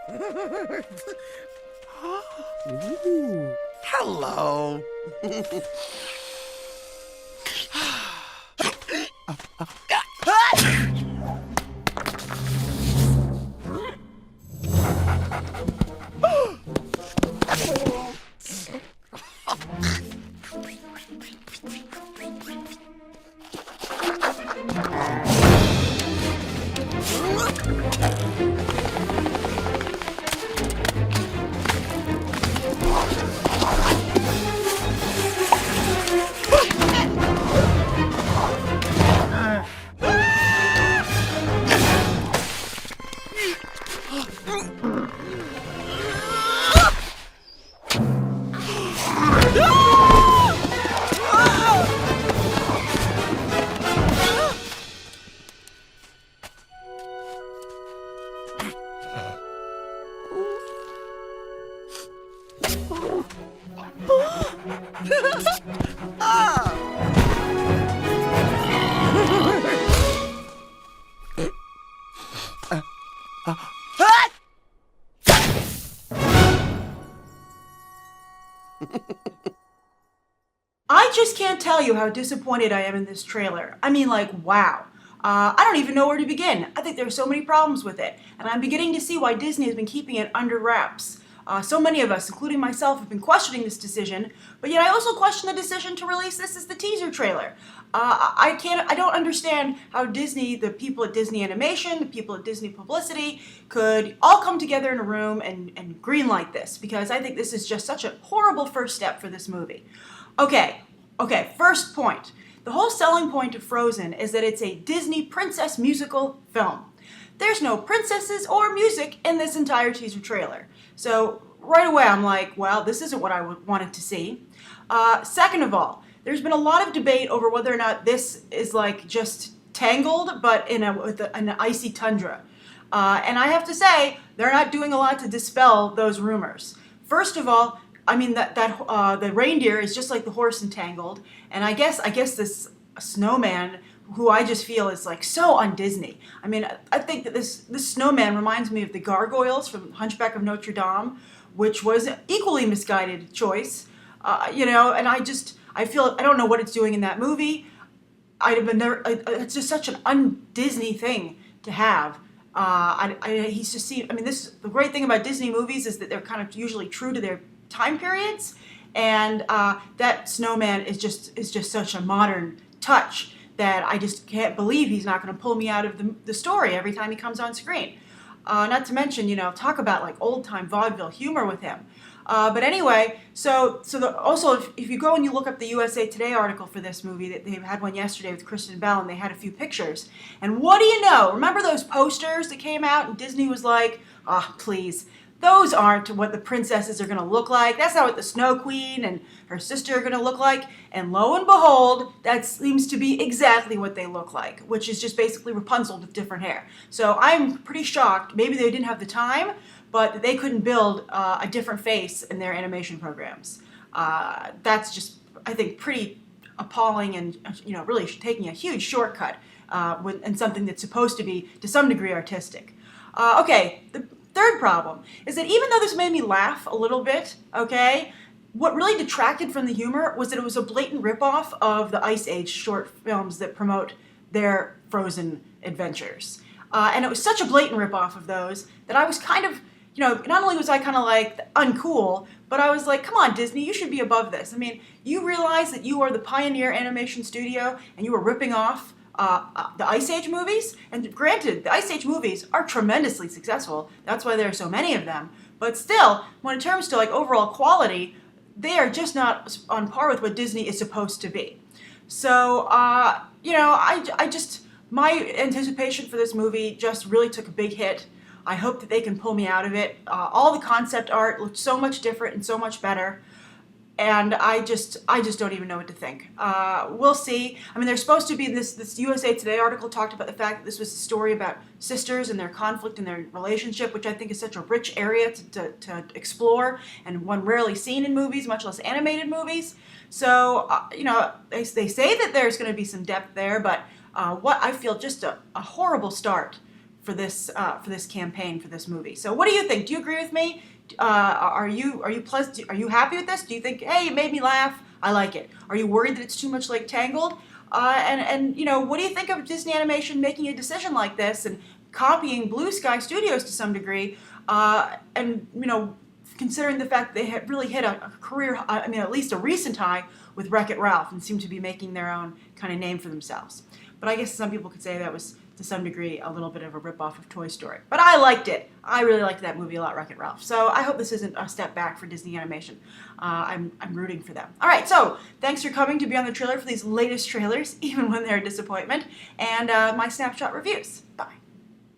Ooh. Hello. I just can't tell you how disappointed I am in this trailer. I mean, like, wow. I don't even know where to begin. I think there are so many problems with it, and I'm beginning to see why Disney has been keeping it under wraps. So many of us, including myself, have been questioning this decision, but yet I also question the decision to release this as the teaser trailer. I don't understand how Disney, the people at Disney Animation, the people at Disney Publicity, could all come together in a room and greenlight this, because I think this is just such a horrible first step for this movie. Okay, first point. The whole selling point of Frozen is that it's a Disney princess musical film. There's no princesses or music in this entire teaser trailer. So right away I'm like, well, this isn't what I wanted to see. Second of all, there's been a lot of debate over whether or not this is like just Tangled, but with an icy tundra. And I have to say, they're not doing a lot to dispel those rumors. First of all, I mean, the reindeer is just like the horse in Tangled, and I guess this snowman, who I just feel is like so un-Disney. I mean, I think that this snowman reminds me of the gargoyles from Hunchback of Notre Dame, which was an equally misguided choice. And I feel, I don't know what it's doing in that movie. It's just such an un-Disney thing to have. The great thing about Disney movies is that they're kind of usually true to their time periods, and that snowman is just such a modern touch that I just can't believe he's not going to pull me out of the story every time he comes on screen. Not to mention, talk about like old time vaudeville humor with him. But anyway, also if you go and you look up the USA Today article for this movie, they had one yesterday with Kristen Bell, and they had a few pictures. And what do you know? Remember those posters that came out, and Disney was like, please. Those aren't what the princesses are going to look like. That's not what the Snow Queen and her sister are going to look like. And lo and behold, that seems to be exactly what they look like, which is just basically Rapunzel with different hair. So I'm pretty shocked. Maybe they didn't have the time, but they couldn't build a different face in their animation programs. That's just, I think, pretty appalling, and really taking a huge shortcut in something that's supposed to be, to some degree, artistic. The third problem is that even though this made me laugh a little bit, what really detracted from the humor was that it was a blatant ripoff of the Ice Age short films that promote their Frozen adventures. And it was such a blatant ripoff of those that I was kind of, not only was I kind of like uncool, but I was like, come on, Disney, you should be above this. I mean, you realize that you are the pioneer animation studio and you are ripping off the Ice Age movies, and granted, the Ice Age movies are tremendously successful. That's why there are so many of them. But still, when it comes to like overall quality, they are just not on par with what Disney is supposed to be. So, my anticipation for this movie just really took a big hit. I hope that they can pull me out of it. All the concept art looked so much different and so much better. And I just don't even know what to think. We'll see. I mean, there's supposed to be this USA Today article talked about the fact that this was a story about sisters and their conflict and their relationship, which I think is such a rich area to explore, and one rarely seen in movies, much less animated movies. So, they say that there's going to be some depth there, but what I feel just a horrible start for this campaign, for this movie. So what do you think? Do you agree with me? Are you happy with this? Do you think, hey, it made me laugh, I like it? Are you worried that it's too much like Tangled? And you know, what do you think of Disney Animation making a decision like this and copying Blue Sky Studios to some degree? And you know, considering the fact that they had really hit a career, I mean, at least a recent high with Wreck-It Ralph, and seem to be making their own kind of name for themselves. But I guess some people could say that was, to some degree, a little bit of a ripoff of Toy Story. But I liked it. I really liked that movie a lot, Wreck-It Ralph. So I hope this isn't a step back for Disney Animation. I'm rooting for them. All right, so thanks for coming to be on the trailer for these latest trailers, even when they're a disappointment, and my snapshot reviews.